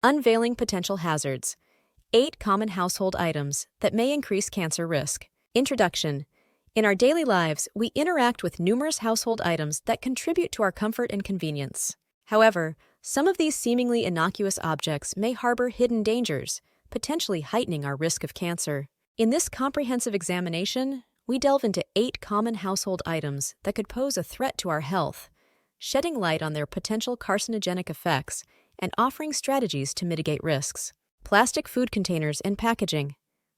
Unveiling potential hazards. 8 common household items that may increase cancer risk. Introduction. In our daily lives, we interact with numerous household items that contribute to our comfort and convenience. However, some of these seemingly innocuous objects may harbor hidden dangers, potentially heightening our risk of cancer. In this comprehensive examination, we delve into 8 common household items that could pose a threat to our health, shedding light on their potential carcinogenic effects and offering strategies to mitigate risks. Plastic food containers and packaging.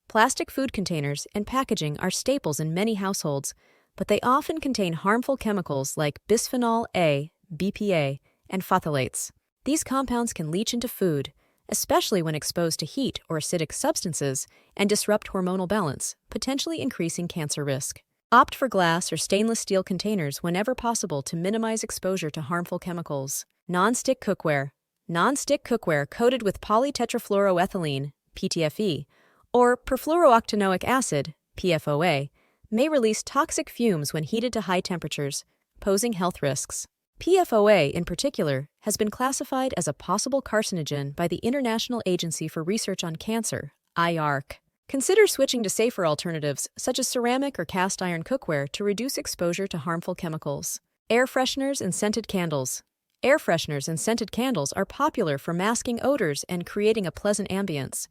Plastic food containers and packaging are staples in many households, but they often contain harmful chemicals like bisphenol A, BPA, and phthalates. These compounds can leach into food, especially when exposed to heat or acidic substances, and disrupt hormonal balance, potentially increasing cancer risk. Opt for glass or stainless steel containers whenever possible to minimize exposure to harmful chemicals. Non-stick cookware. Non-stick cookware coated with polytetrafluoroethylene, PTFE, or perfluorooctanoic acid, PFOA, may release toxic fumes when heated to high temperatures, posing health risks. PFOA, in particular, has been classified as a possible carcinogen by the International Agency for Research on Cancer, IARC. Consider switching to safer alternatives, such as ceramic or cast iron cookware, to reduce exposure to harmful chemicals. Air fresheners and scented candles. Air fresheners and scented candles are popular for masking odors and creating a pleasant ambience,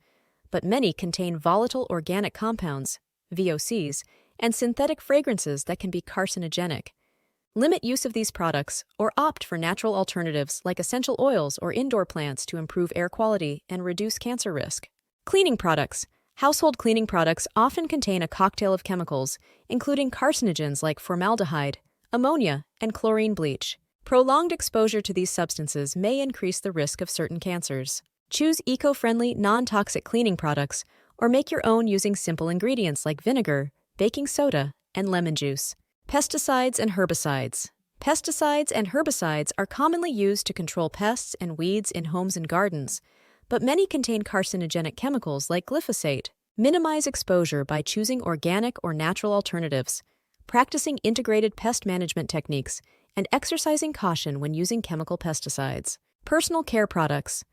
but many contain volatile organic compounds, VOCs, and synthetic fragrances that can be carcinogenic. Limit use of these products or opt for natural alternatives like essential oils or indoor plants to improve air quality and reduce cancer risk. Cleaning products. Household cleaning products often contain a cocktail of chemicals, including carcinogens like formaldehyde, ammonia, and chlorine bleach. Prolonged exposure to these substances may increase the risk of certain cancers. Choose eco-friendly, non-toxic cleaning products or make your own using simple ingredients like vinegar, baking soda, and lemon juice. Pesticides and herbicides. Pesticides and herbicides are commonly used to control pests and weeds in homes and gardens, but many contain carcinogenic chemicals like glyphosate. Minimize exposure by choosing organic or natural alternatives, practicing integrated pest management techniques, and exercising caution when using chemical pesticides. Personal care products.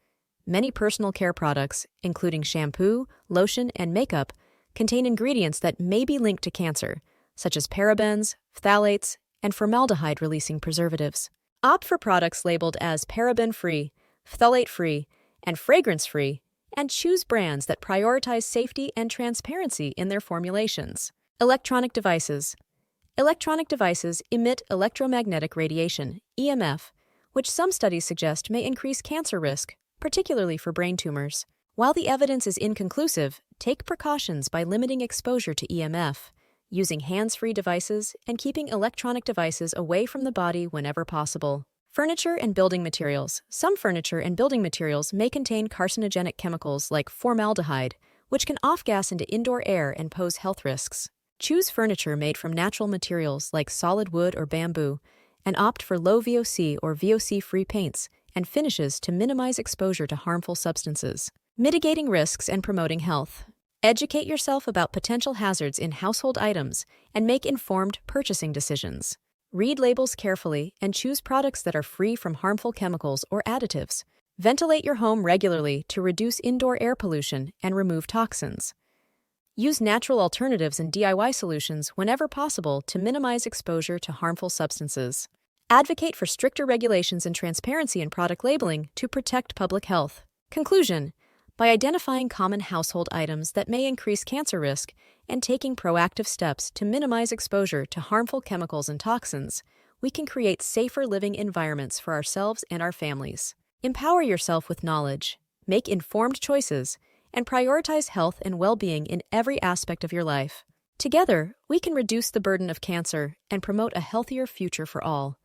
Many personal care products, including shampoo, lotion, and makeup, contain ingredients that may be linked to cancer, such as parabens, phthalates, and formaldehyde-releasing preservatives. Opt for products labeled as paraben-free, phthalate-free, and fragrance-free, and choose brands that prioritize safety and transparency in their formulations. Electronic devices. Electronic devices emit electromagnetic radiation, EMF, which some studies suggest may increase cancer risk, particularly for brain tumors. While the evidence is inconclusive, take precautions by limiting exposure to EMF, using hands-free devices, and keeping electronic devices away from the body whenever possible. Furniture and building materials. Some furniture and building materials may contain carcinogenic chemicals like formaldehyde, which can off-gas into indoor air and pose health risks. Choose furniture made from natural materials like solid wood or bamboo, and opt for low VOC or VOC-free paints and finishes to minimize exposure to harmful substances. Mitigating risks and promoting health. Educate yourself about potential hazards in household items and make informed purchasing decisions. Read labels carefully and choose products that are free from harmful chemicals or additives. Ventilate your home regularly to reduce indoor air pollution and remove toxins. Use natural alternatives and DIY solutions whenever possible to minimize exposure to harmful substances. Advocate for stricter regulations and transparency in product labeling to protect public health. Conclusion. By identifying common household items that may increase cancer risk and taking proactive steps to minimize exposure to harmful chemicals and toxins, we can create safer living environments for ourselves and our families. Empower yourself with knowledge, make informed choices, and prioritize health and well-being in every aspect of your life. Together, we can reduce the burden of cancer and promote a healthier future for all.